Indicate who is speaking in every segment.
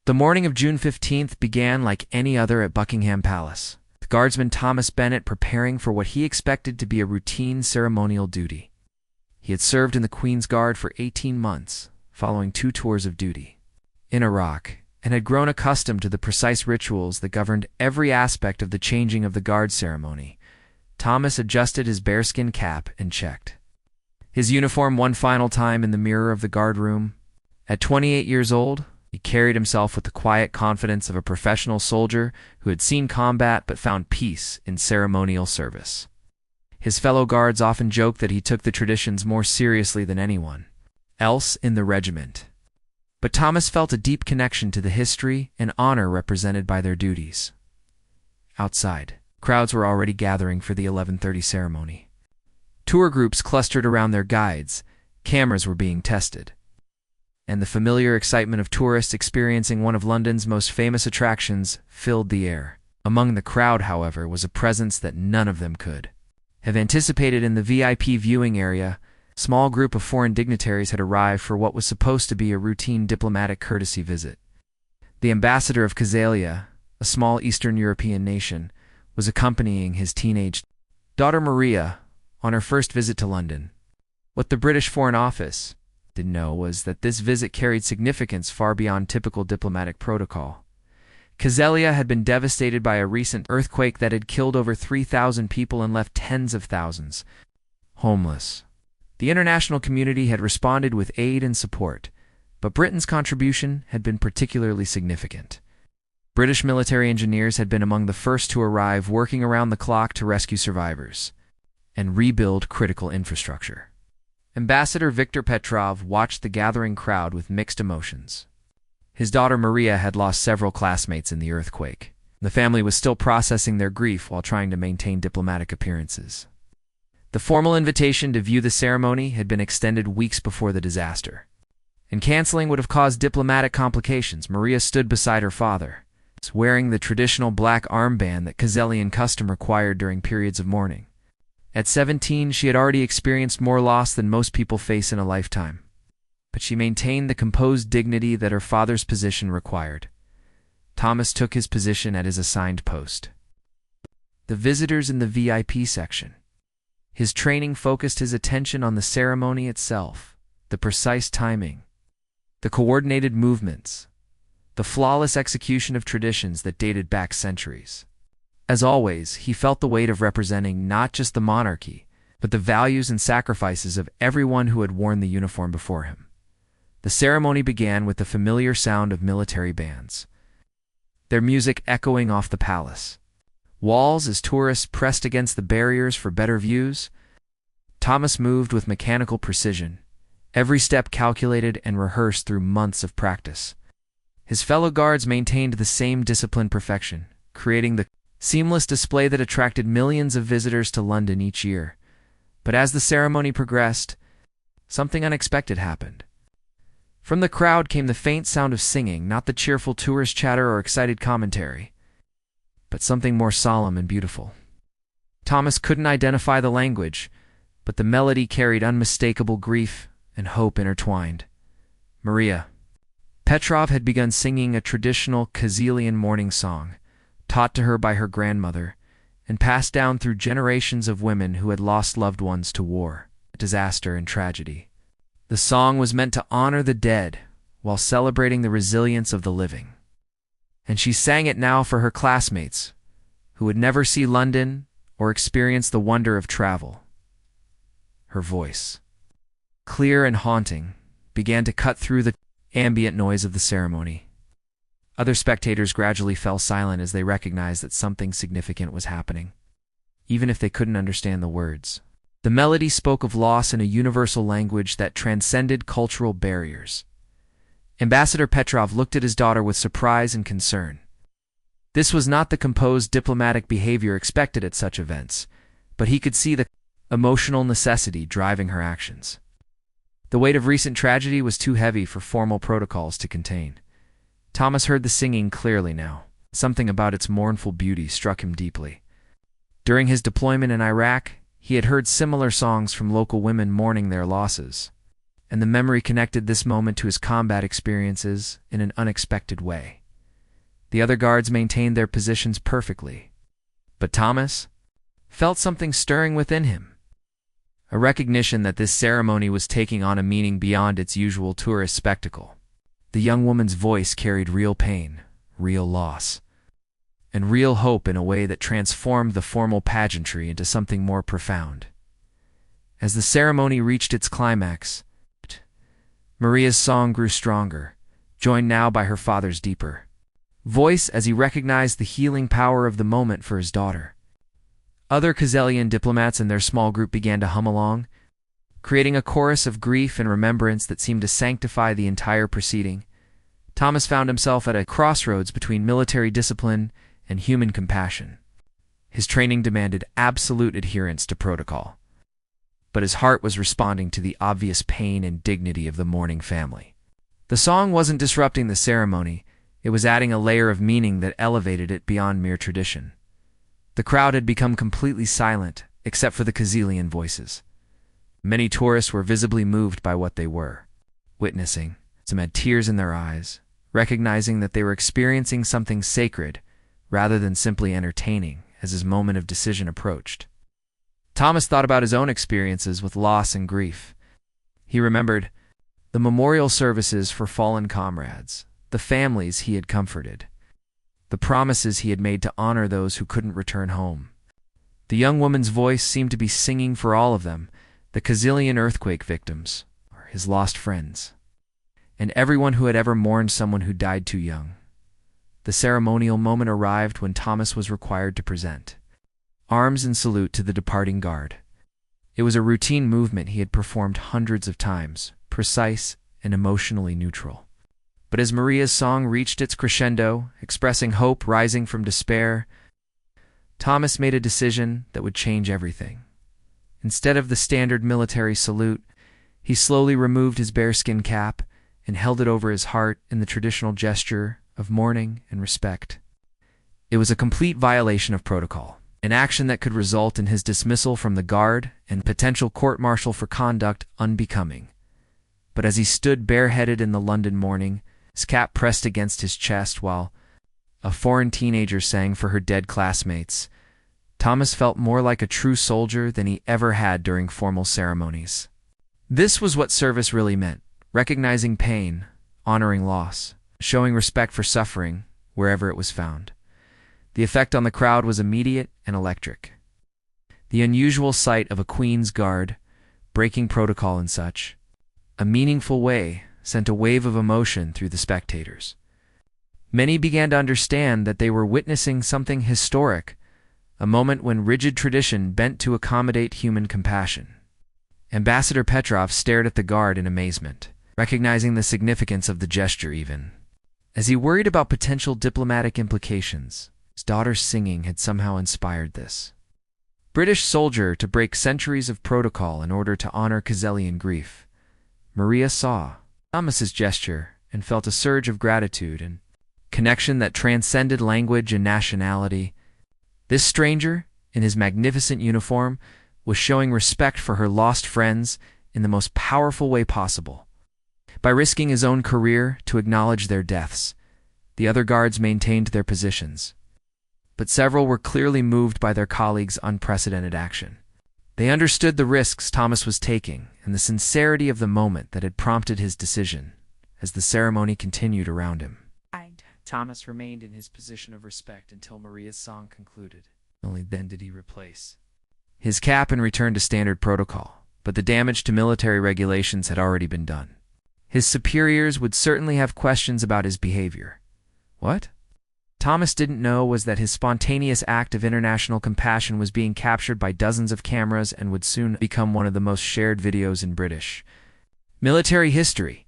Speaker 1: The morning of June 15th began like any other at Buckingham Palace, with Guardsman Thomas Bennet preparing for what he expected to be a routine ceremonial duty. He had served in the Queen's Guard for 18 months, following 2 tours of duty in Iraq, and had grown accustomed to the precise rituals that governed every aspect of the changing of the guard ceremony. Thomas adjusted his bearskin cap and checked his uniform one final time in the mirror of the guard room. At 28 years old, he carried himself with the quiet confidence of a professional soldier who had seen combat but found peace in ceremonial service. His fellow guards often joked that he took the traditions more seriously than anyone else in the regiment. But Thomas felt a deep connection to the history and honor represented by their duties. Outside, crowds were already gathering for the 11:30 ceremony. Tour groups clustered around their guides, cameras were being tested, and the familiar excitement of tourists experiencing one of London's most famous attractions filled the air. Among the crowd, however, was a presence that none of them could have anticipated. In the VIP viewing area, a small group of foreign dignitaries had arrived for what was supposed to be a routine diplomatic courtesy visit. The ambassador of Cazalia, a small Eastern European nation, was accompanying his teenage daughter Maria on her first visit to London. What the British Foreign Office didn't know was that this visit carried significance far beyond typical diplomatic protocol. Cazalia had been devastated by a recent earthquake that had killed over 3,000 people and left tens of thousands homeless. The international community had responded with aid and support, but Britain's contribution had been particularly significant. British military engineers had been among the first to arrive, working around the clock to rescue survivors and rebuild critical infrastructure. Ambassador Viktor Petrov watched the gathering crowd with mixed emotions. His daughter Maria had lost several classmates in the earthquake. The family was still processing their grief while trying to maintain diplomatic appearances. The formal invitation to view the ceremony had been extended weeks before the disaster, and canceling would have caused diplomatic complications. Maria stood beside her father, wearing the traditional black armband that Cazalian custom required during periods of mourning. At 17, she had already experienced more loss than most people face in a lifetime, but she maintained the composed dignity that her father's position required. Thomas took his position at his assigned post. The visitors in the VIP section. His training focused his attention on the ceremony itself, the precise timing, the coordinated movements, the flawless execution of traditions that dated back centuries. As always, he felt the weight of representing not just the monarchy, but the values and sacrifices of everyone who had worn the uniform before him. The ceremony began with the familiar sound of military bands, their music echoing off the palace walls as tourists pressed against the barriers for better views. Thomas moved with mechanical precision, every step calculated and rehearsed through months of practice. His fellow guards maintained the same disciplined perfection, creating the seamless display that attracted millions of visitors to London each year. But as the ceremony progressed, something unexpected happened. From the crowd came the faint sound of singing, not the cheerful tourist chatter or excited commentary, but something more solemn and beautiful. Thomas couldn't identify the language, but the melody carried unmistakable grief and hope intertwined. Maria. Petrov had begun singing a traditional Cazalian mourning song, taught to her by her grandmother, and passed down through generations of women who had lost loved ones to war, disaster, and tragedy. The song was meant to honor the dead while celebrating the resilience of the living. And she sang it now for her classmates, who would never see London or experience the wonder of travel. Her voice, clear and haunting, began to cut through the ambient noise of the ceremony. Other spectators gradually fell silent as they recognized that something significant was happening, even if they couldn't understand the words. The melody spoke of loss in a universal language that transcended cultural barriers. Ambassador Petrov looked at his daughter with surprise and concern. This was not the composed diplomatic behavior expected at such events, but he could see the emotional necessity driving her actions. The weight of recent tragedy was too heavy for formal protocols to contain. Thomas heard the singing clearly now. Something about its mournful beauty struck him deeply. During his deployment in Iraq, he had heard similar songs from local women mourning their losses, and the memory connected this moment to his combat experiences in an unexpected way. The other guards maintained their positions perfectly, but Thomas felt something stirring within him, a recognition that this ceremony was taking on a meaning beyond its usual tourist spectacle. The young woman's voice carried real pain, real loss, and real hope in a way that transformed the formal pageantry into something more profound. As the ceremony reached its climax, Maria's song grew stronger, joined now by her father's deeper voice as he recognized the healing power of the moment for his daughter. Other Khazelian diplomats in their small group began to hum along, creating a chorus of grief and remembrance that seemed to sanctify the entire proceeding. Thomas found himself at a crossroads between military discipline and human compassion. His training demanded absolute adherence to protocol, but his heart was responding to the obvious pain and dignity of the mourning family. The song wasn't disrupting the ceremony, it was adding a layer of meaning that elevated it beyond mere tradition. The crowd had become completely silent, except for the Khazelian voices. Many tourists were visibly moved by what they were witnessing. Some had tears in their eyes, recognizing that they were experiencing something sacred rather than simply entertaining as his moment of decision approached. Thomas thought about his own experiences with loss and grief. He remembered the memorial services for fallen comrades, the families he had comforted, the promises he had made to honor those who couldn't return home. The young woman's voice seemed to be singing for all of them, the Khazelian earthquake victims, or his lost friends, and everyone who had ever mourned someone who died too young. The ceremonial moment arrived when Thomas was required to present arms in salute to the departing guard. It was a routine movement he had performed hundreds of times, precise and emotionally neutral. But as Maria's song reached its crescendo, expressing hope rising from despair, Thomas made a decision that would change everything. Instead of the standard military salute, he slowly removed his bearskin cap and held it over his heart in the traditional gesture of mourning and respect. It was a complete violation of protocol, an action that could result in his dismissal from the guard and potential court-martial for conduct unbecoming. But as he stood bareheaded in the London morning, his cap pressed against his chest while a foreign teenager sang for her dead classmates, Thomas felt more like a true soldier than he ever had during formal ceremonies. This was what service really meant, recognizing pain, honoring loss, showing respect for suffering wherever it was found. The effect on the crowd was immediate and electric. The unusual sight of a Queen's Guard, breaking protocol in such a meaningful way, sent a wave of emotion through the spectators. Many began to understand that they were witnessing something historic, a moment when rigid tradition bent to accommodate human compassion. Ambassador Petrov stared at the guard in amazement, recognizing the significance of the gesture even. As he worried about potential diplomatic implications, his daughter's singing had somehow inspired this British soldier to break centuries of protocol in order to honor Khazelian grief. Maria saw Thomas's gesture and felt a surge of gratitude and connection that transcended language and nationality. This stranger, in his magnificent uniform, was showing respect for her lost friends in the most powerful way possible. By risking his own career to acknowledge their deaths, the other guards maintained their positions. But several were clearly moved by their colleagues' unprecedented action. They understood the risks Thomas was taking and the sincerity of the moment that had prompted his decision as the ceremony continued around him. Thomas remained in his position of respect until Maria's song concluded. Only then did he replace his cap and return to standard protocol, but the damage to military regulations had already been done. His superiors would certainly have questions about his behavior. What Thomas didn't know was that his spontaneous act of international compassion was being captured by dozens of cameras and would soon become one of the most shared videos in British military history.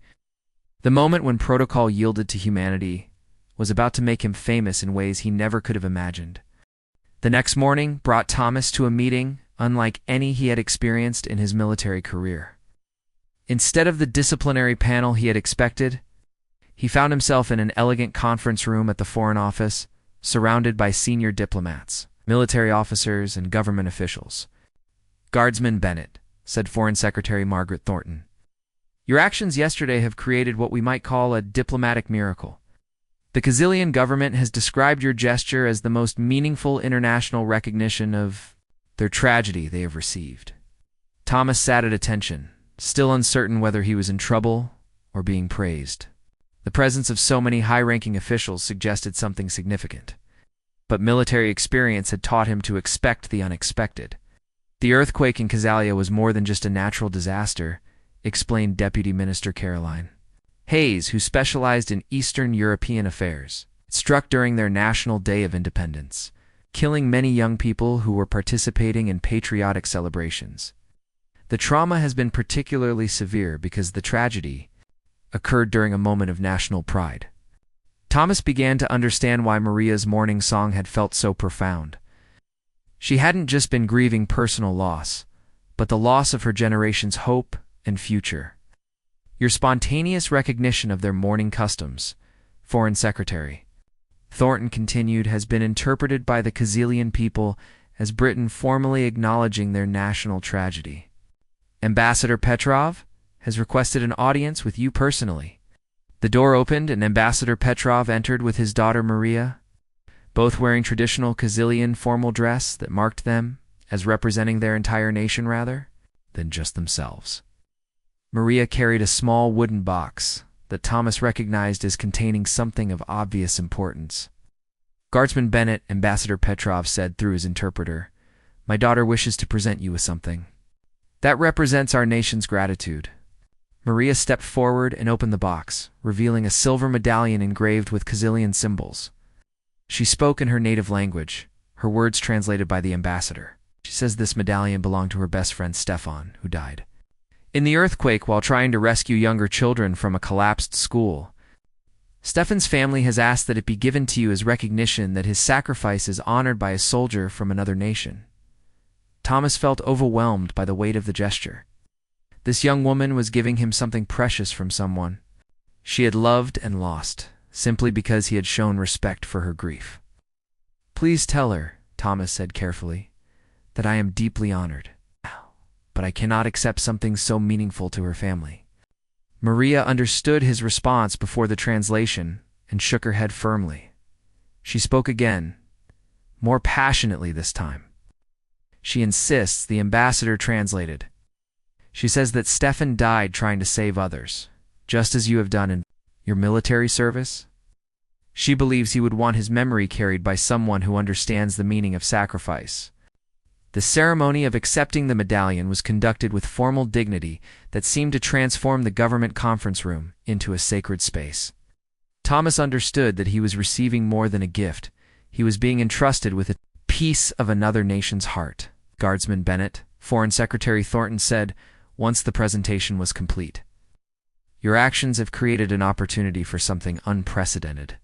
Speaker 1: The moment when protocol yielded to humanity was about to make him famous in ways he never could have imagined. The next morning brought Thomas to a meeting unlike any he had experienced in his military career. Instead of the disciplinary panel he had expected, he found himself in an elegant conference room at the Foreign Office, surrounded by senior diplomats, military officers, and government officials. "Guardsman Bennett," said Foreign Secretary Margaret Thornton, Your actions yesterday have created what we might call a diplomatic miracle. The Kazilian government has described your gesture as the most meaningful international recognition of their tragedy they have received. Thomas sat at attention, still uncertain whether he was in trouble or being praised. The presence of so many high-ranking officials suggested something significant. But military experience had taught him to expect the unexpected. The earthquake in Kazalia was more than just a natural disaster, explained Deputy Minister Caroline Hayes, who specialized in Eastern European affairs. It struck during their National Day of Independence, killing many young people who were participating in patriotic celebrations. The trauma has been particularly severe because the tragedy occurred during a moment of national pride. Thomas began to understand why Maria's mourning song had felt so profound. She hadn't just been grieving personal loss, but the loss of her generation's hope and future. Your spontaneous recognition of their mourning customs, Foreign Secretary Thornton continued, has been interpreted by the Kazilian people as Britain formally acknowledging their national tragedy. Ambassador Petrov has requested an audience with you personally. The door opened and Ambassador Petrov entered with his daughter Maria, both wearing traditional Kazilian formal dress that marked them as representing their entire nation rather than just themselves. Maria carried a small wooden box that Thomas recognized as containing something of obvious importance. Guardsman Bennett, Ambassador Petrov said through his interpreter, "My daughter wishes to present you with something that represents our nation's gratitude." Maria stepped forward and opened the box, revealing a silver medallion engraved with Kazilian symbols. She spoke in her native language, her words translated by the ambassador. She says this medallion belonged to her best friend Stefan, who died in the earthquake while trying to rescue younger children from a collapsed school. Stefan's family has asked that it be given to you as recognition that his sacrifice is honored by a soldier from another nation. Thomas felt overwhelmed by the weight of the gesture. This young woman was giving him something precious from someone she had loved and lost, simply because he had shown respect for her grief. "Please tell her," Thomas said carefully, "that I am deeply honored. But I cannot accept something so meaningful to her family." Maria understood his response before the translation and shook her head firmly. She spoke again, more passionately this time. She insists, the ambassador translated. She says that Stefan died trying to save others, just as you have done in your military service. She believes he would want his memory carried by someone who understands the meaning of sacrifice. The ceremony of accepting the medallion was conducted with formal dignity that seemed to transform the government conference room into a sacred space. Thomas understood that he was receiving more than a gift. He was being entrusted with a piece of another nation's heart. Guardsman Bennett, Foreign Secretary Thornton said, once the presentation was complete, "Your actions have created an opportunity for something unprecedented.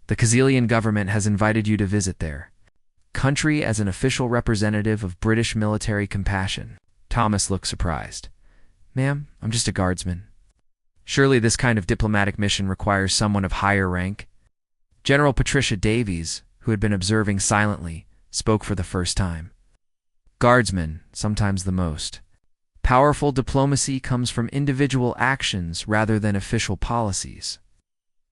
Speaker 1: The Kazilian government has invited you to visit their country as an official representative of British military compassion." Thomas looked surprised. "Ma'am, I'm just a guardsman. Surely this kind of diplomatic mission requires someone of higher rank." General Patricia Davies, who had been observing silently, spoke for the first time. "Guardsmen, sometimes the most powerful diplomacy comes from individual actions rather than official policies.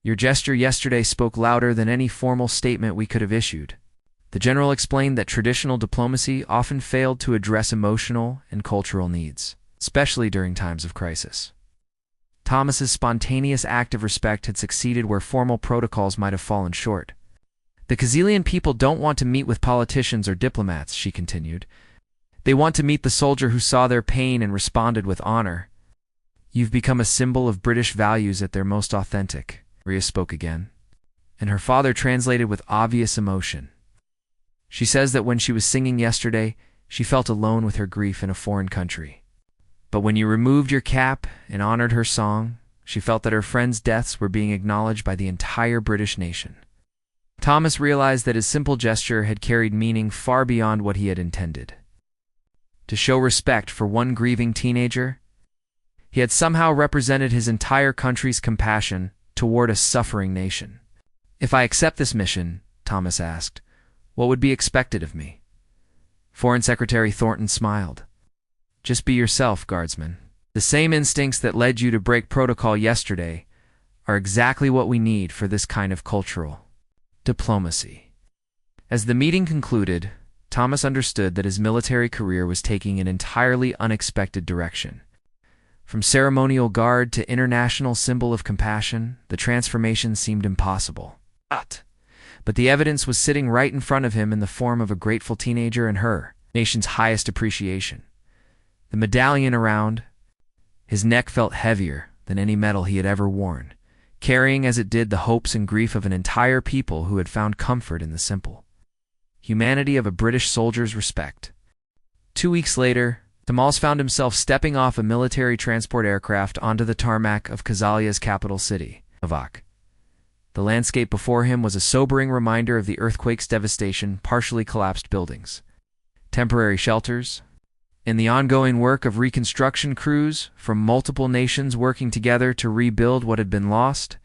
Speaker 1: Your gesture yesterday spoke louder than any formal statement we could have issued." The general explained that traditional diplomacy often failed to address emotional and cultural needs, especially during times of crisis. Thomas's spontaneous act of respect had succeeded where formal protocols might have fallen short. "The Kazilian people don't want to meet with politicians or diplomats," she continued. "They want to meet the soldier who saw their pain and responded with honor. You've become a symbol of British values at their most authentic." Maria spoke again, and her father translated with obvious emotion. She says that when she was singing yesterday, she felt alone with her grief in a foreign country. But when you removed your cap and honored her song, she felt that her friends' deaths were being acknowledged by the entire British nation. Thomas realized that his simple gesture had carried meaning far beyond what he had intended. To show respect for one grieving teenager, he had somehow represented his entire country's compassion toward a suffering nation. "If I accept this mission," Thomas asked, "what would be expected of me?" Foreign Secretary Thornton smiled. "Just be yourself, Guardsman. The same instincts that led you to break protocol yesterday are exactly what we need for this kind of cultural diplomacy. As the meeting concluded, Thomas understood that his military career was taking an entirely unexpected direction. From ceremonial guard to international symbol of compassion, the transformation seemed impossible. But the evidence was sitting right in front of him in the form of a grateful teenager and her nation's highest appreciation. The medallion around his neck felt heavier than any medal he had ever worn, carrying as it did the hopes and grief of an entire people who had found comfort in the simple humanity of a British soldier's respect. 2 weeks later, Thomas found himself stepping off a military transport aircraft onto the tarmac of Kazalia's capital city, Avak. The landscape before him was a sobering reminder of the earthquake's devastation, partially collapsed buildings, temporary shelters, and the ongoing work of reconstruction crews from multiple nations working together to rebuild what had been lost.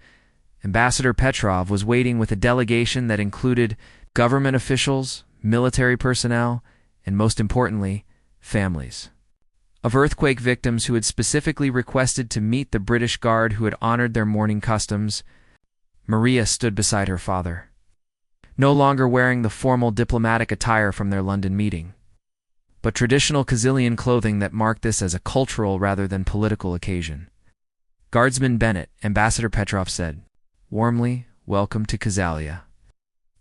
Speaker 1: Ambassador Petrov was waiting with a delegation that included government officials, military personnel, and most importantly, families of earthquake victims who had specifically requested to meet the British Guard who had honored their mourning customs. Maria stood beside her father, no longer wearing the formal diplomatic attire from their London meeting, but traditional Kazilian clothing that marked this as a cultural rather than political occasion. Guardsman Bennett, Ambassador Petrov said, "Warmly, welcome to Kazalia.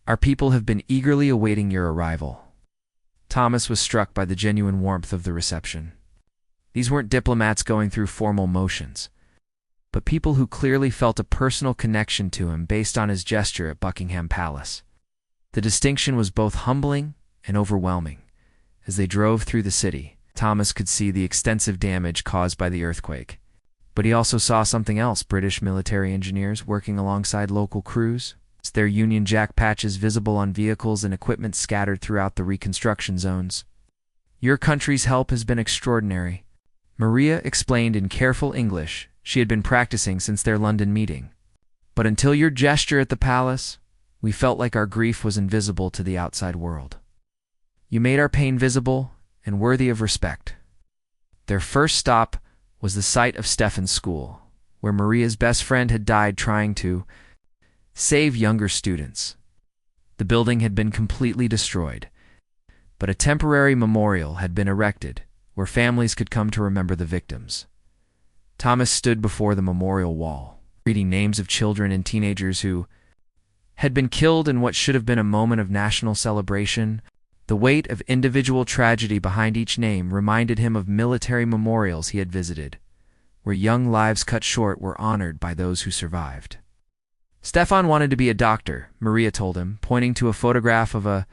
Speaker 1: Our people have been eagerly awaiting your arrival." Thomas was struck by the genuine warmth of the reception. These weren't diplomats going through formal motions, but people who clearly felt a personal connection to him based on his gesture at Buckingham Palace. The distinction was both humbling and overwhelming. As they drove through the city, Thomas could see the extensive damage caused by the earthquake. But he also saw something else: British military engineers working alongside local crews, their Union Jack patches visible on vehicles and equipment scattered throughout the reconstruction zones. "Your country's help has been extraordinary," Maria explained in careful English she had been practicing since their London meeting. "But until your gesture at the palace, we felt like our grief was invisible to the outside world. You made our pain visible and worthy of respect." Their first stop was the site of Stefan's school, where Maria's best friend had died trying to save younger students. The building had been completely destroyed, but a temporary memorial had been erected where families could come to remember the victims. Thomas stood before the memorial wall, reading names of children and teenagers who had been killed in what should have been a moment of national celebration. The weight of individual tragedy behind each name reminded him of military memorials he had visited, where young lives cut short were honored by those who survived. Stefan wanted to be a doctor, Maria told him, pointing to a photograph of a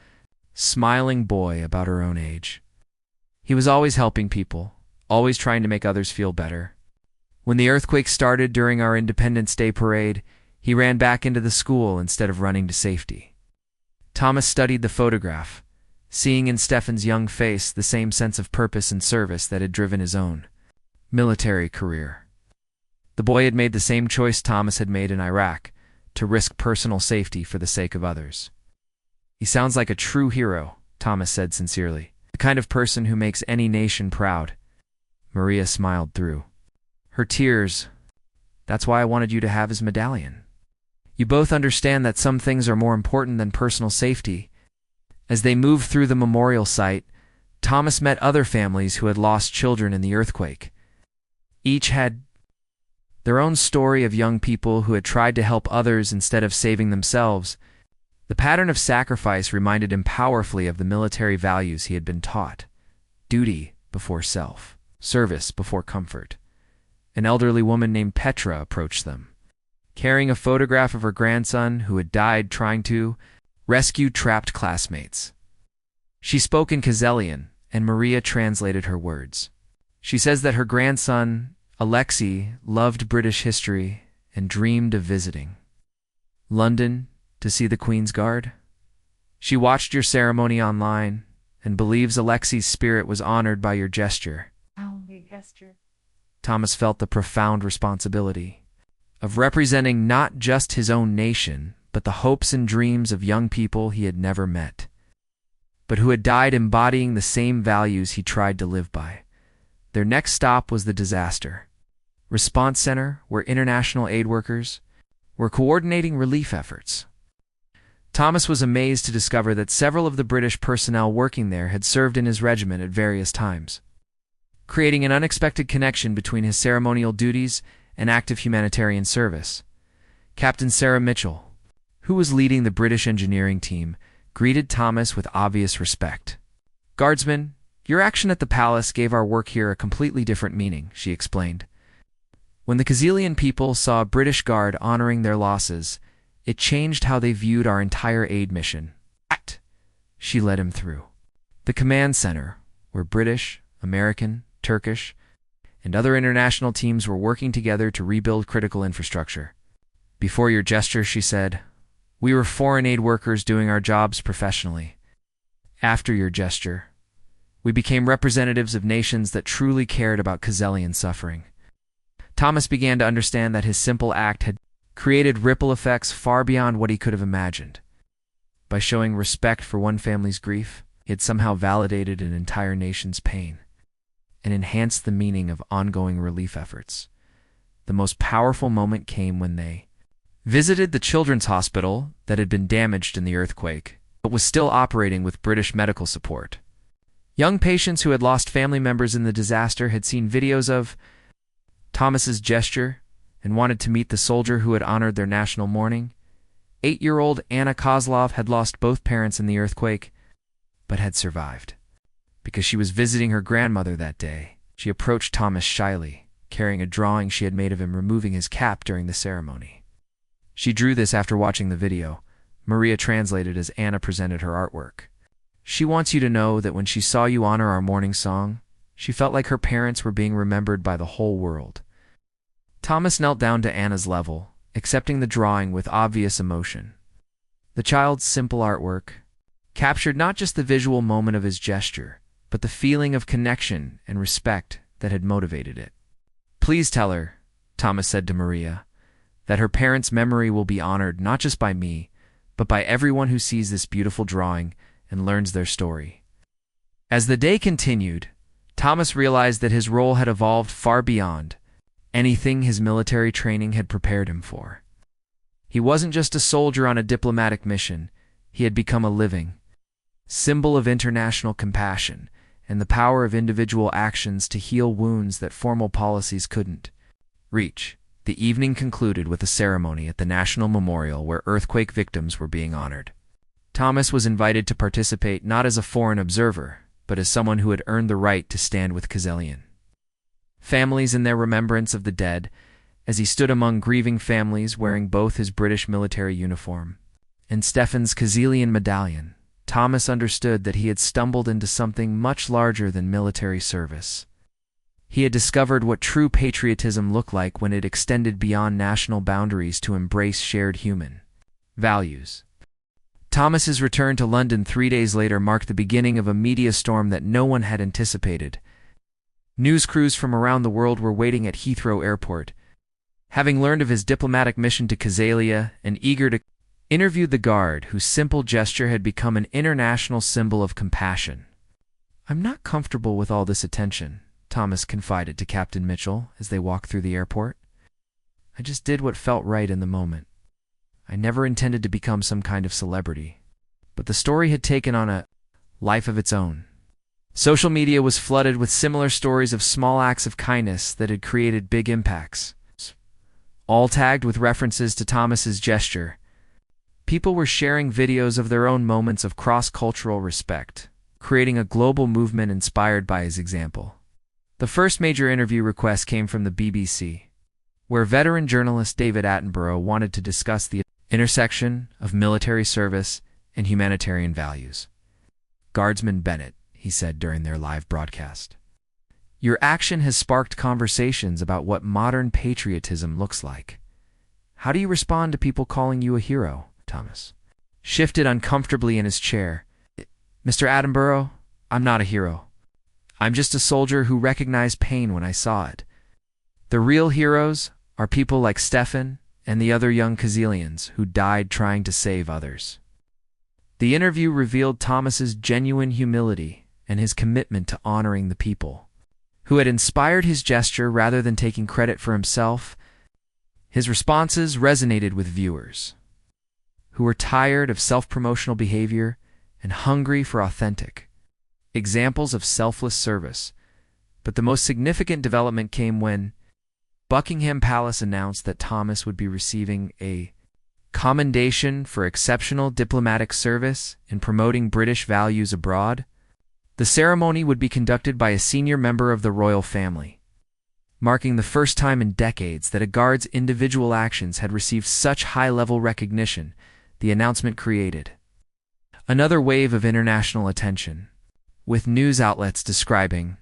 Speaker 1: smiling boy about her own age. He was always helping people, always trying to make others feel better. When the earthquake started during our Independence Day parade, he ran back into the school instead of running to safety. Thomas studied the photograph, seeing in Stefan's young face the same sense of purpose and service that had driven his own military career. The boy had made the same choice Thomas had made in Iraq, to risk personal safety for the sake of others. "He sounds like a true hero," Thomas said sincerely. "The kind of person who makes any nation proud." Maria smiled through her tears. "That's why I wanted you to have his medallion. You both understand that some things are more important than personal safety." As they moved through the memorial site, Thomas met other families who had lost children in the earthquake. Each had their own story of young people who had tried to help others instead of saving themselves. The pattern of sacrifice reminded him powerfully of the military values he had been taught: duty before self, service before comfort. An elderly woman named Petra approached them, carrying a photograph of her grandson who had died trying to rescue trapped classmates. She spoke in Kazelian, and Maria translated her words. She says that her grandson, Alexei, loved British history and dreamed of visiting London to see the Queen's Guard. She watched your ceremony online and believes Alexei's spirit was honored by your gesture. Thomas felt the profound responsibility of representing not just his own nation, but the hopes and dreams of young people he had never met, but who had died embodying the same values he tried to live by. Their next stop was the disaster response center, where international aid workers were coordinating relief efforts. Thomas was amazed to discover that several of the British personnel working there had served in his regiment at various times, creating an unexpected connection between his ceremonial duties and active humanitarian service. Captain Sarah Mitchell, who was leading the British engineering team, greeted Thomas with obvious respect. "Guardsman, your action at the palace gave our work here a completely different meaning," she explained. "When the Khazilian people saw a British guard honoring their losses, it changed how they viewed our entire aid mission." She led him through the command center, where British, American, Turkish, and other international teams were working together to rebuild critical infrastructure. "Before your gesture," she said, "we were foreign aid workers doing our jobs professionally. After your gesture, we became representatives of nations that truly cared about Khazilian suffering." Thomas began to understand that his simple act had created ripple effects far beyond what he could have imagined. By showing respect for one family's grief, he had somehow validated an entire nation's pain and enhanced the meaning of ongoing relief efforts. The most powerful moment came when they visited the children's hospital that had been damaged in the earthquake, but was still operating with British medical support. Young patients who had lost family members in the disaster had seen videos of Thomas's gesture and wanted to meet the soldier who had honored their national mourning. 8-year-old Anna Kozlov had lost both parents in the earthquake, but had survived. Because she was visiting her grandmother that day, she approached Thomas shyly, carrying a drawing she had made of him removing his cap during the ceremony. She drew this after watching the video. Maria translated as Anna presented her artwork. "She wants you to know that when she saw you honor our morning song, she felt like her parents were being remembered by the whole world." Thomas knelt down to Anna's level, accepting the drawing with obvious emotion. The child's simple artwork captured not just the visual moment of his gesture, but the feeling of connection and respect that had motivated it. "Please tell her," Thomas said to Maria, "that her parents' memory will be honored not just by me, but by everyone who sees this beautiful drawing and learns their story." As the day continued, Thomas realized that his role had evolved far beyond anything his military training had prepared him for. He wasn't just a soldier on a diplomatic mission. He had become a living symbol of international compassion and the power of individual actions to heal wounds that formal policies couldn't reach. The evening concluded with a ceremony at the National Memorial where earthquake victims were being honored. Thomas was invited to participate not as a foreign observer, but as someone who had earned the right to stand with Khazilian families in their remembrance of the dead. As he stood among grieving families wearing both his British military uniform and Stefan's Khazilian medallion, Thomas understood that he had stumbled into something much larger than military service. He had discovered what true patriotism looked like when it extended beyond national boundaries to embrace shared human values. Thomas's return to London 3 days later marked the beginning of a media storm that no one had anticipated. News crews from around the world were waiting at Heathrow Airport, having learned of his diplomatic mission to Khazalia and eager to interview the guard whose simple gesture had become an international symbol of compassion. "I'm not comfortable with all this attention," Thomas confided to Captain Mitchell as they walked through the airport. "I just did what felt right in the moment. I never intended to become some kind of celebrity." But the story had taken on a life of its own. Social media was flooded with similar stories of small acts of kindness that had created big impacts, all tagged with references to Thomas's gesture. People were sharing videos of their own moments of cross-cultural respect, creating a global movement inspired by his example. The first major interview request came from the BBC, where veteran journalist David Attenborough wanted to discuss the intersection of military service and humanitarian values. "Guardsman Bennett," he said during their live broadcast, "your action has sparked conversations about what modern patriotism looks like. How do you respond to people calling you a hero?" Thomas shifted uncomfortably in his chair. "Mr. Attenborough, I'm not a hero. I'm just a soldier who recognized pain when I saw it. The real heroes are people like Stefan and the other young Khazilians who died trying to save others." The interview revealed Thomas's genuine humility and his commitment to honoring the people who had inspired his gesture rather than taking credit for himself. His responses resonated with viewers, who were tired of self-promotional behavior and hungry for authentic examples of selfless service. But the most significant development came when Buckingham Palace announced that Thomas would be receiving a commendation for exceptional diplomatic service in promoting British values abroad. The ceremony would be conducted by a senior member of the royal family, marking the first time in decades that a guard's individual actions had received such high-level recognition. The announcement created another wave of international attention, with news outlets describing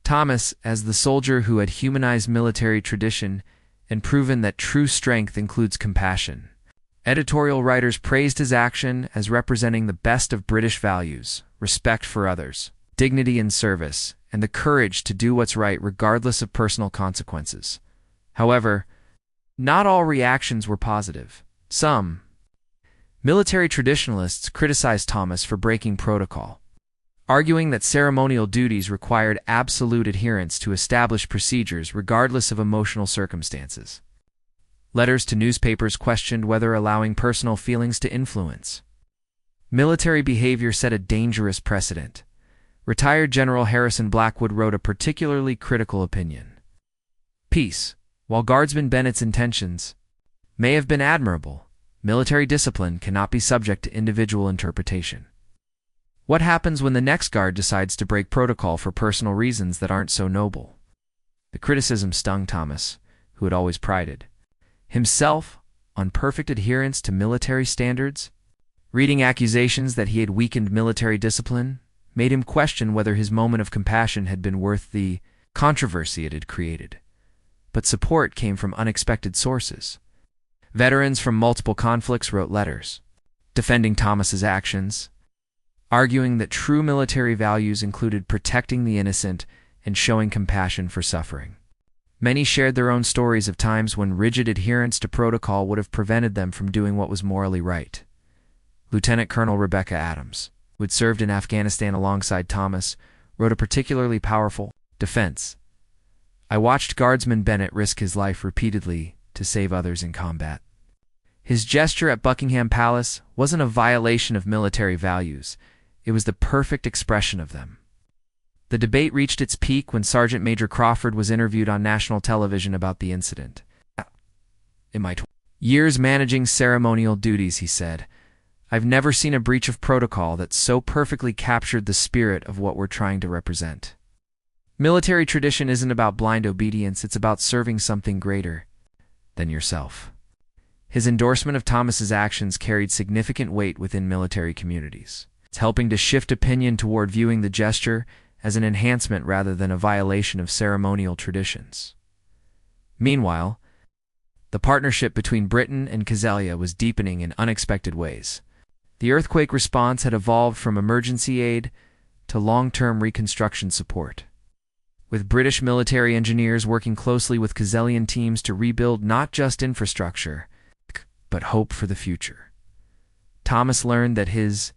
Speaker 1: Thomas as the soldier who had humanized military tradition and proven that true strength includes compassion. Editorial writers praised his action as representing the best of British values: respect for others, dignity in service, and the courage to do what's right regardless of personal consequences. However, not all reactions were positive. Some military traditionalists criticized Thomas for breaking protocol, arguing that ceremonial duties required absolute adherence to established procedures regardless of emotional circumstances. Letters to newspapers questioned whether allowing personal feelings to influence military behavior set a dangerous precedent. Retired General Harrison Blackwood wrote a particularly critical opinion. Peace. While Guardsman Bennett's intentions may have been admirable, military discipline cannot be subject to individual interpretation. What happens when the next guard decides to break protocol for personal reasons that aren't so noble? The criticism stung Thomas, who had always prided himself on perfect adherence to military standards. Reading accusations that he had weakened military discipline made him question whether his moment of compassion had been worth the controversy it had created. But support came from unexpected sources. Veterans from multiple conflicts wrote letters defending Thomas's actions, arguing that true military values included protecting the innocent and showing compassion for suffering. Many shared their own stories of times when rigid adherence to protocol would have prevented them from doing what was morally right. Lieutenant Colonel Rebecca Adams, who had served in Afghanistan alongside Thomas, wrote a particularly powerful defense. I watched Guardsman Bennett risk his life repeatedly to save others in combat. His gesture at Buckingham Palace wasn't a violation of military values. It was the perfect expression of them. The debate reached its peak when Sergeant Major Crawford was interviewed on national television about the incident. In my years managing ceremonial duties, he said, I've never seen a breach of protocol that so perfectly captured the spirit of what we're trying to represent. Military tradition isn't about blind obedience, it's about serving something greater than yourself. His endorsement of Thomas's actions carried significant weight within military communities. It's helping to shift opinion toward viewing the gesture as an enhancement rather than a violation of ceremonial traditions. Meanwhile, the partnership between Britain and Cazalia was deepening in unexpected ways. The earthquake response had evolved from emergency aid to long-term reconstruction support, with British military engineers working closely with Cazalian teams to rebuild not just infrastructure, but hope for the future. Thomas learned that his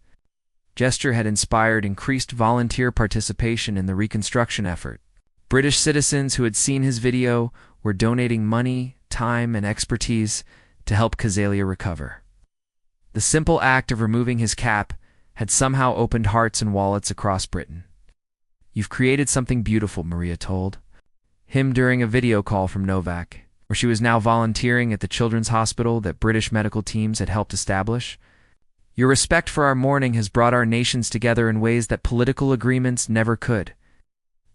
Speaker 1: gesture had inspired increased volunteer participation in the reconstruction effort. British citizens who had seen his video were donating money, time, and expertise to help Cazalia recover. The simple act of removing his cap had somehow opened hearts and wallets across Britain. You've created something beautiful, Maria told him during a video call from Novak, where she was now volunteering at the children's hospital that British medical teams had helped establish. Your respect for our mourning has brought our nations together in ways that political agreements never could.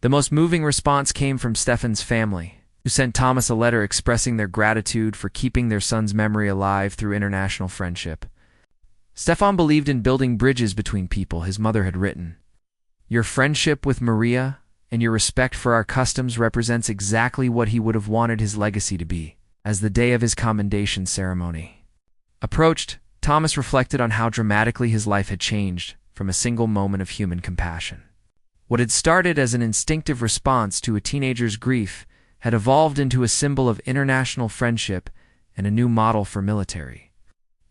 Speaker 1: The most moving response came from Stefan's family, who sent Thomas a letter expressing their gratitude for keeping their son's memory alive through international friendship. Stefan believed in building bridges between people, his mother had written. Your friendship with Maria and your respect for our customs represents exactly what he would have wanted his legacy to be. As the day of his commendation ceremony approached, Thomas reflected on how dramatically his life had changed from a single moment of human compassion. What had started as an instinctive response to a teenager's grief had evolved into a symbol of international friendship and a new model for military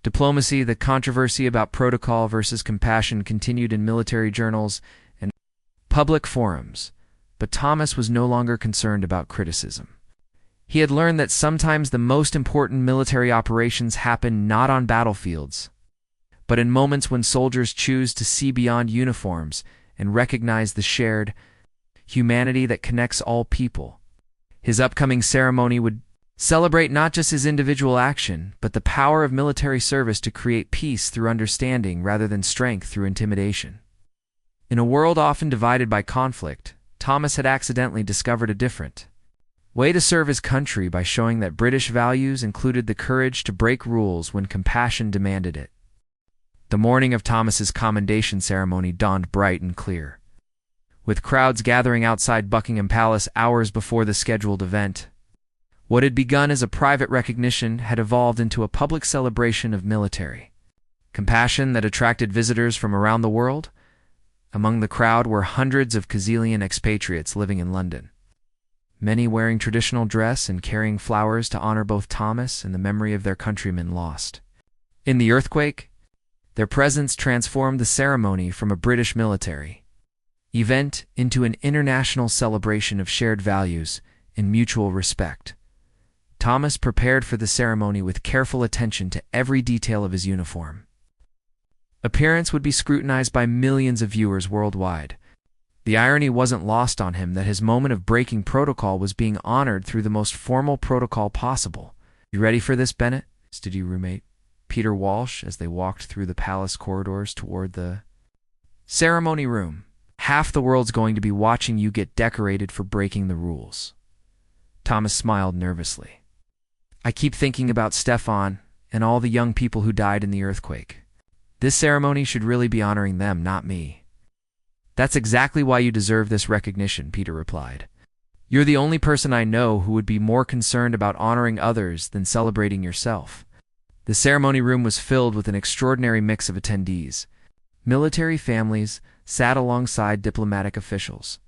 Speaker 1: diplomacy. The controversy about protocol versus compassion continued in military journals and public forums, But Thomas was no longer concerned about criticism. He had learned that sometimes the most important military operations happen not on battlefields, but in moments when soldiers choose to see beyond uniforms and recognize the shared humanity that connects all people. His upcoming ceremony would celebrate not just his individual action, but the power of military service to create peace through understanding rather than strength through intimidation. In a world often divided by conflict, Thomas had accidentally discovered a different way to serve his country by showing that British values included the courage to break rules when compassion demanded it. The morning of Thomas's commendation ceremony dawned bright and clear. With crowds gathering outside Buckingham Palace hours before the scheduled event, what had begun as a private recognition had evolved into a public celebration of military compassion that attracted visitors from around the world. Among the crowd were hundreds of Khazilian expatriates living in London, many wearing traditional dress and carrying flowers to honor both Thomas and the memory of their countrymen lost. In the earthquake, their presence transformed the ceremony from a British military event into an international celebration of shared values and mutual respect. Thomas prepared for the ceremony with careful attention to every detail of his uniform. Appearance would be scrutinized by millions of viewers worldwide. The irony wasn't lost on him that his moment of breaking protocol was being honored through the most formal protocol possible. "You ready for this, Bennett?" studio roommate Peter Walsh as they walked through the palace corridors toward the ceremony room. "Half the world's going to be watching you get decorated for breaking the rules." Thomas smiled nervously. "I keep thinking about Stefan and all the young people who died in the earthquake. This ceremony should really be honoring them, not me." "That's exactly why you deserve this recognition," Peter replied. "You're the only person I know who would be more concerned about honoring others than celebrating yourself." The ceremony room was filled with an extraordinary mix of attendees. Military families sat alongside diplomatic officials.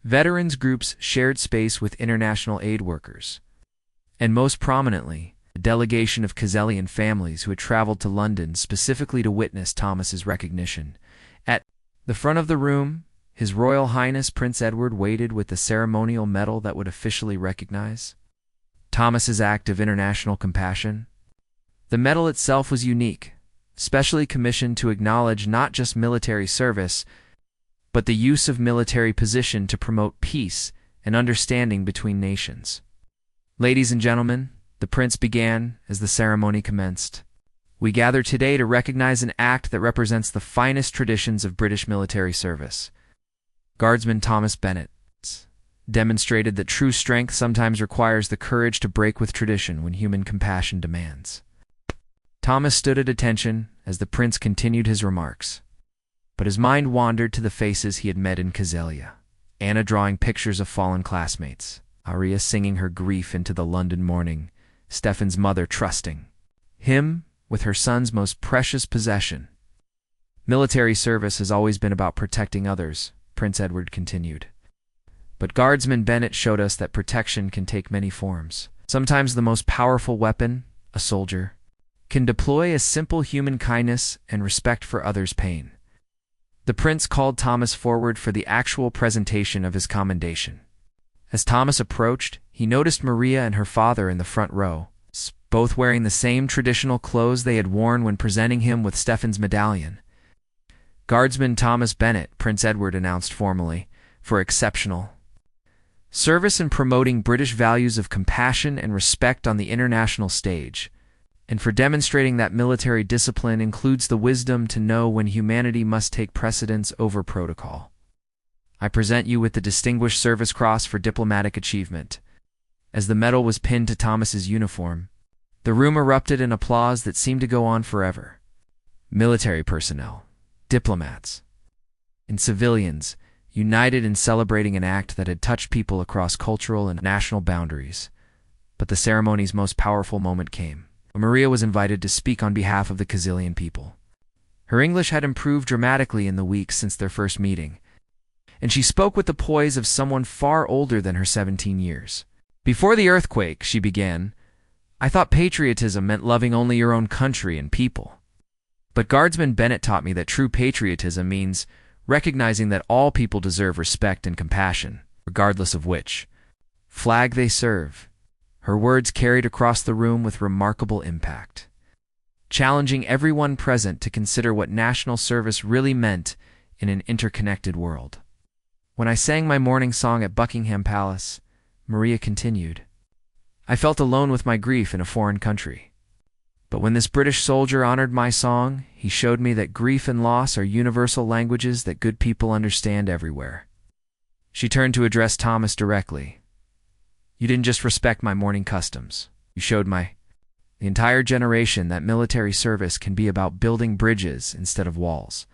Speaker 1: Veterans groups shared space with international aid workers. And most prominently, a delegation of Khazilian families who had traveled to London specifically to witness Thomas's recognition. At the front of the room, His Royal Highness Prince Edward waited with the ceremonial medal that would officially recognize Thomas's act of international compassion. The medal itself was unique, specially commissioned to acknowledge not just military service, but the use of military position to promote peace and understanding between nations. "Ladies and gentlemen," the prince began as the ceremony commenced, "we gather today to recognize an act that represents the finest traditions of British military service." Guardsman Thomas Bennett demonstrated that true strength sometimes requires the courage to break with tradition when human compassion demands. Thomas stood at attention as the prince continued his remarks, but his mind wandered to the faces he had met in Kazelia. Anna drawing pictures of fallen classmates, Aria singing her grief into the London morning, Stefan's mother trusting him with her son's most precious possession. "Military service has always been about protecting others," Prince Edward continued. "But Guardsman Bennett showed us that protection can take many forms. Sometimes the most powerful weapon, a soldier, can deploy a simple human kindness and respect for others' pain." The prince called Thomas forward for the actual presentation of his commendation. As Thomas approached, he noticed Maria and her father in the front row, both wearing the same traditional clothes they had worn when presenting him with Stefan's medallion. "Guardsman Thomas Bennett," Prince Edward announced formally, "for exceptional service in promoting British values of compassion and respect on the international stage, and for demonstrating that military discipline includes the wisdom to know when humanity must take precedence over protocol. I present you with the Distinguished Service Cross for diplomatic achievement." As the medal was pinned to Thomas's uniform, the room erupted in applause that seemed to go on forever. Military personnel, diplomats, and civilians united in celebrating an act that had touched people across cultural and national boundaries. But the ceremony's most powerful moment came. Maria was invited to speak on behalf of the Khazilian people. Her English had improved dramatically in the weeks since their first meeting, and she spoke with the poise of someone far older than her 17 years. "Before the earthquake," she began, "I thought patriotism meant loving only your own country and people. But Guardsman Bennett taught me that true patriotism means recognizing that all people deserve respect and compassion." regardless of which flag they serve. Her words carried across the room with remarkable impact, challenging everyone present to consider what national service really meant in an interconnected world. When I sang my morning song at Buckingham Palace, Maria continued, I felt alone with my grief in a foreign country. But when this British soldier honored my song, he showed me that grief and loss are universal languages that good people understand everywhere. She turned to address Thomas directly. You didn't just respect my morning customs. You showed the entire generation that military service can be about building bridges instead of walls,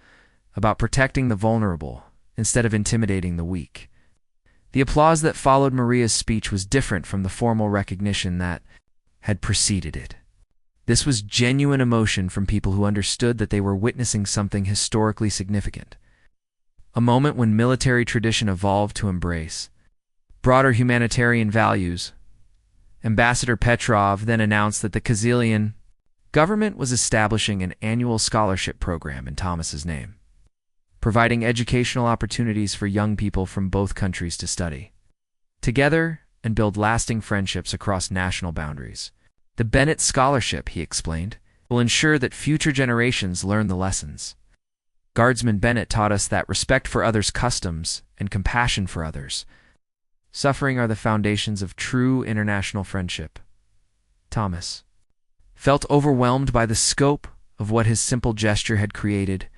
Speaker 1: about protecting the vulnerable instead of intimidating the weak. The applause that followed Maria's speech was different from the formal recognition that had preceded it. This was genuine emotion from people who understood that they were witnessing something historically significant, a moment when military tradition evolved to embrace broader humanitarian values. Ambassador Petrov then announced that the Kazilian government was establishing an annual scholarship program in Thomas's name, providing educational opportunities for young people from both countries to study together and build lasting friendships across national boundaries. The Bennett Scholarship, he explained, will ensure that future generations learn the lessons. Guardsman Bennett taught us that respect for others' customs and compassion for others' suffering are the foundations of true international friendship. Thomas felt overwhelmed by the scope of what his simple gesture had created.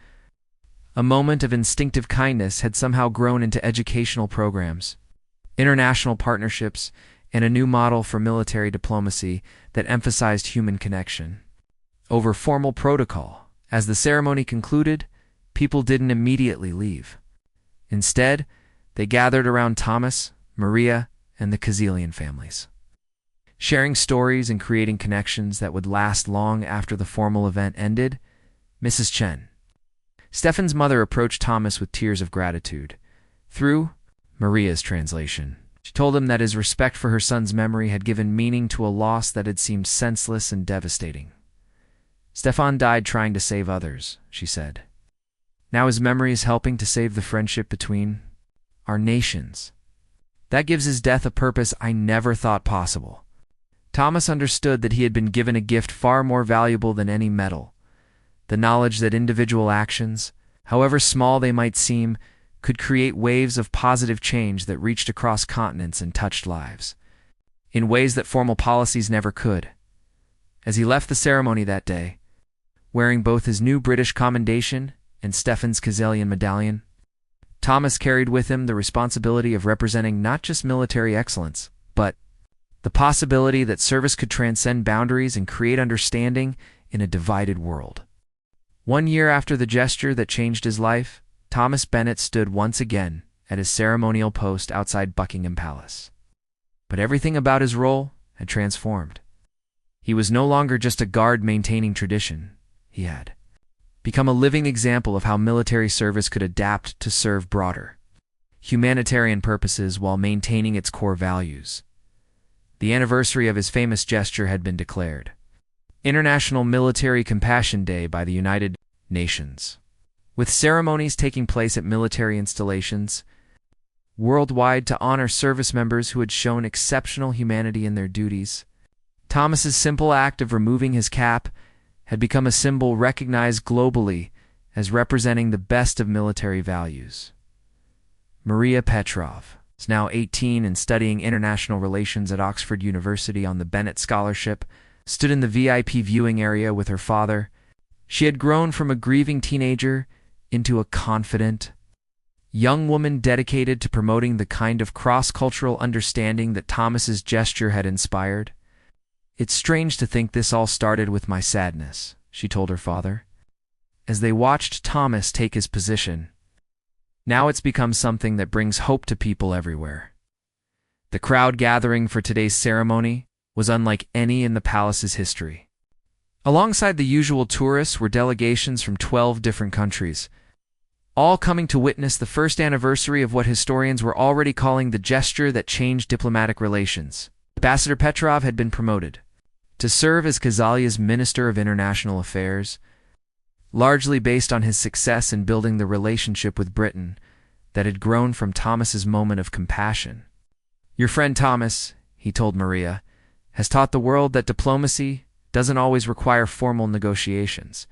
Speaker 1: A moment of instinctive kindness had somehow grown into educational programs, international partnerships, and a new model for military diplomacy that emphasized human connection over formal protocol. As the ceremony concluded, people didn't immediately leave. Instead, they gathered around Thomas, Maria, and the Kazilian families, sharing stories and creating connections that would last long after the formal event ended. Mrs. Chen, Stefan's mother, approached Thomas with tears of gratitude. Through Maria's translation, she told him that his respect for her son's memory had given meaning to a loss that had seemed senseless and devastating. Stefan died trying to save others, she said. Now his memory is helping to save the friendship between our nations. That gives his death a purpose I never thought possible. Thomas understood that he had been given a gift far more valuable than any medal, the knowledge that individual actions, however small they might seem, could create waves of positive change that reached across continents and touched lives, in ways that formal policies never could. As he left the ceremony that day, wearing both his new British commendation and Stefan's Kazilian medallion, Thomas carried with him the responsibility of representing not just military excellence, but the possibility that service could transcend boundaries and create understanding in a divided world. 1 year after the gesture that changed his life, Thomas Bennett stood once again at his ceremonial post outside Buckingham Palace. But everything about his role had transformed. He was no longer just a guard maintaining tradition. He had become a living example of how military service could adapt to serve broader humanitarian purposes while maintaining its core values. The anniversary of his famous gesture had been declared International Military Compassion Day by the United Nations, with ceremonies taking place at military installations worldwide to honor service members who had shown exceptional humanity in their duties. Thomas's simple act of removing his cap had become a symbol recognized globally as representing the best of military values. Maria Petrov is now 18 and studying international relations at Oxford University on the Bennett Scholarship, stood in the VIP viewing area with her father. She had grown from a grieving teenager into a confident young woman dedicated to promoting the kind of cross-cultural understanding that Thomas's gesture had inspired. It's strange to think this all started with my sadness, she told her father, as they watched Thomas take his position. Now it's become something that brings hope to people everywhere. The crowd gathering for today's ceremony was unlike any in the palace's history. Alongside the usual tourists were delegations from 12 different countries, all coming to witness the first anniversary of what historians were already calling the gesture that changed diplomatic relations. Ambassador Petrov had been promoted to serve as Kazalia's Minister of International Affairs, largely based on his success in building the relationship with Britain. that had grown from Thomas's moment of compassion. "Your friend Thomas," he told Maria, "has taught the world that diplomacy doesn't always require formal negotiations.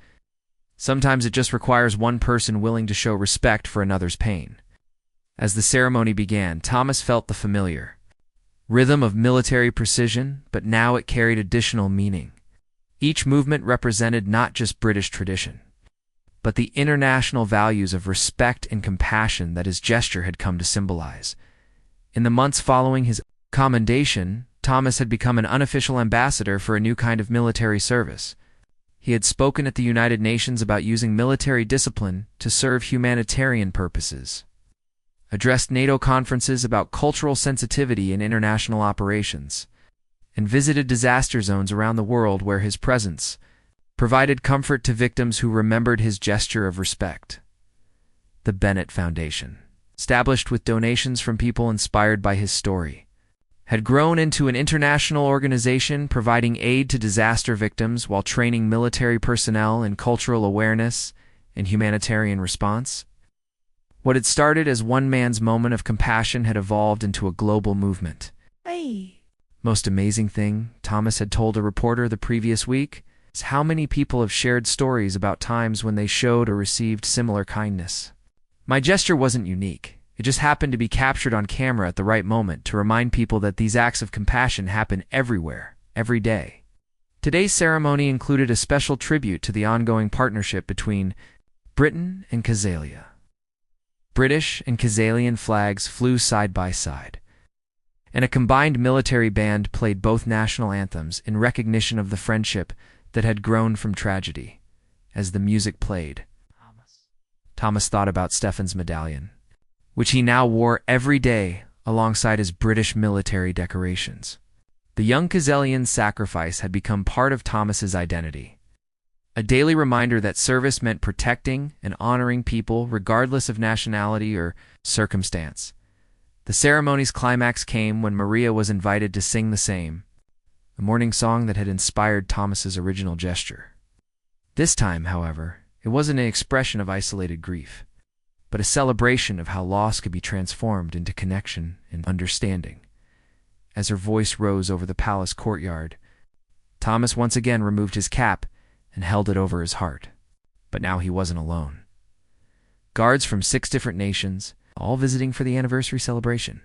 Speaker 1: Sometimes it just requires one person willing to show respect for another's pain." As the ceremony began, Thomas felt the familiar rhythm of military precision, but now it carried additional meaning. Each movement represented not just British tradition, but the international values of respect and compassion that his gesture had come to symbolize. In the months following his commendation, Thomas had become an unofficial ambassador for a new kind of military service. He had spoken at the United Nations about using military discipline to serve humanitarian purposes, addressed NATO conferences about cultural sensitivity in international operations, and visited disaster zones around the world where his presence provided comfort to victims who remembered his gesture of respect. The Bennett Foundation, established with donations from people inspired by his story, had grown into an international organization providing aid to disaster victims while training military personnel in cultural awareness and humanitarian response. What had started as one man's moment of compassion had evolved into a global movement. Most amazing thing, Thomas had told a reporter the previous week, is how many people have shared stories about times when they showed or received similar kindness. My gesture wasn't unique. It just happened to be captured on camera at the right moment to remind people that these acts of compassion happen everywhere, every day. Today's ceremony included a special tribute to the ongoing partnership between Britain and Kazalia. British and Kazalian flags flew side by side, and a combined military band played both national anthems in recognition of the friendship that had grown from tragedy. As the music played, Thomas thought about Stefan's medallion, which he now wore every day alongside his British military decorations. The young Kazalian's sacrifice had become part of Thomas's identity, a daily reminder that service meant protecting and honoring people regardless of nationality or circumstance. The ceremony's climax came when Maria was invited to sing the same, the morning song that had inspired Thomas's original gesture. This time, however, it wasn't an expression of isolated grief, but a celebration of how loss could be transformed into connection and understanding. As her voice rose over the palace courtyard, Thomas once again removed his cap and held it over his heart. But now he wasn't alone. Guards from 6 different nations, all visiting for the anniversary celebration,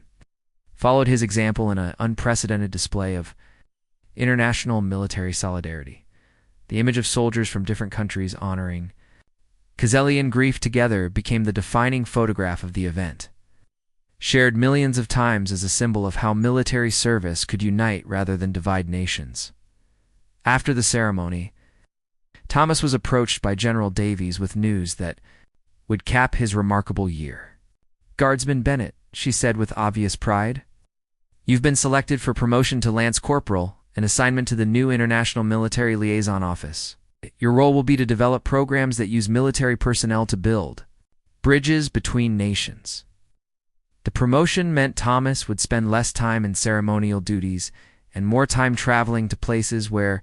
Speaker 1: followed his example in an unprecedented display of international military solidarity. The image of soldiers from different countries honoring Kazalian grief together became the defining photograph of the event, shared millions of times as a symbol of how military service could unite rather than divide nations. After the ceremony, Thomas was approached by General Davies with news that would cap his remarkable year. "Guardsman Bennett," she said with obvious pride, "you've been selected for promotion to Lance Corporal, an assignment to the new International Military Liaison Office. Your role will be to develop programs that use military personnel to build bridges between nations." The promotion meant Thomas would spend less time in ceremonial duties and more time traveling to places where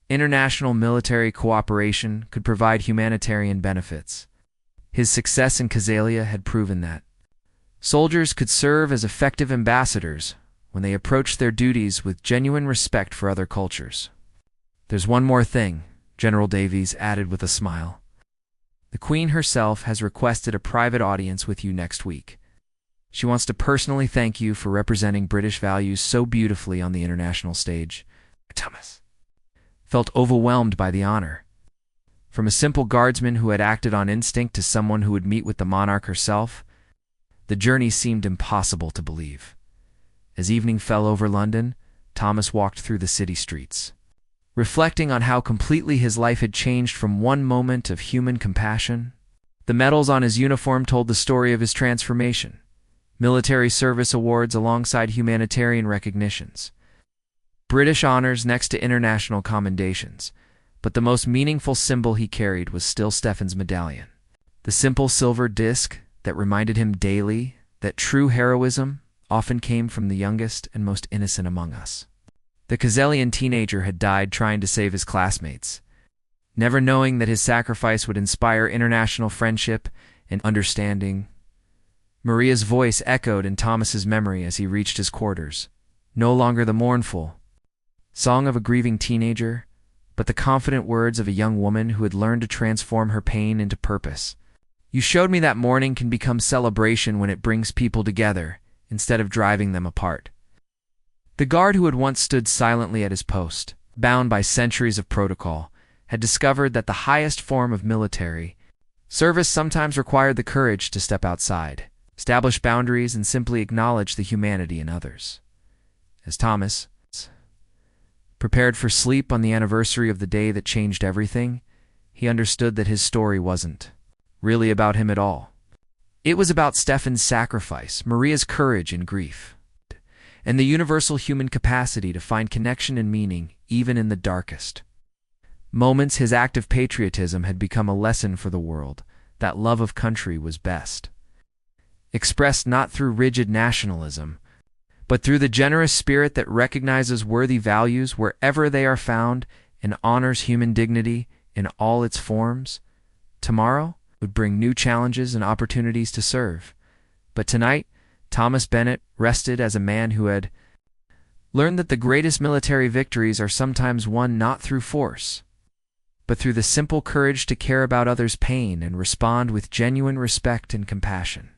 Speaker 1: international military cooperation could provide humanitarian benefits. His success in Kazalia had proven that soldiers could serve as effective ambassadors when they approached their duties with genuine respect for other cultures. "There's one more thing," General Davies added with a smile. "The Queen herself has requested a private audience with you next week. She wants to personally thank you for representing British values so beautifully on the international stage." Thomas felt overwhelmed by the honor. From a simple guardsman who had acted on instinct to someone who would meet with the monarch herself, the journey seemed impossible to believe. As evening fell over London, Thomas walked through the city streets, reflecting on how completely his life had changed from one moment of human compassion. The medals on his uniform told the story of his transformation: military service awards alongside humanitarian recognitions, British honors next to international commendations. But the most meaningful symbol he carried was still Stefan's medallion, the simple silver disc that reminded him daily that true heroism often came from the youngest and most innocent among us. The Kazalian teenager had died trying to save his classmates, never knowing that his sacrifice would inspire international friendship and understanding. Maria's voice echoed in Thomas's memory as he reached his quarters. No longer the mournful song of a grieving teenager, but the confident words of a young woman who had learned to transform her pain into purpose. You showed me that mourning can become celebration when it brings people together, instead of driving them apart. The guard who had once stood silently at his post, bound by centuries of protocol, had discovered that the highest form of military service sometimes required the courage to step outside, establish boundaries, and simply acknowledge the humanity in others. As Thomas prepared for sleep on the anniversary of the day that changed everything, he understood that his story wasn't really about him at all. It was about Stefan's sacrifice, Maria's courage in grief, and the universal human capacity to find connection and meaning even in the darkest moments. His act of patriotism had become a lesson for the world that love of country was best expressed not through rigid nationalism, but through the generous spirit that recognizes worthy values wherever they are found and honors human dignity in all its forms. Tomorrow would bring new challenges and opportunities to serve, but tonight Thomas Bennett rested as a man who had learned that the greatest military victories are sometimes won not through force, but through the simple courage to care about others' pain and respond with genuine respect and compassion.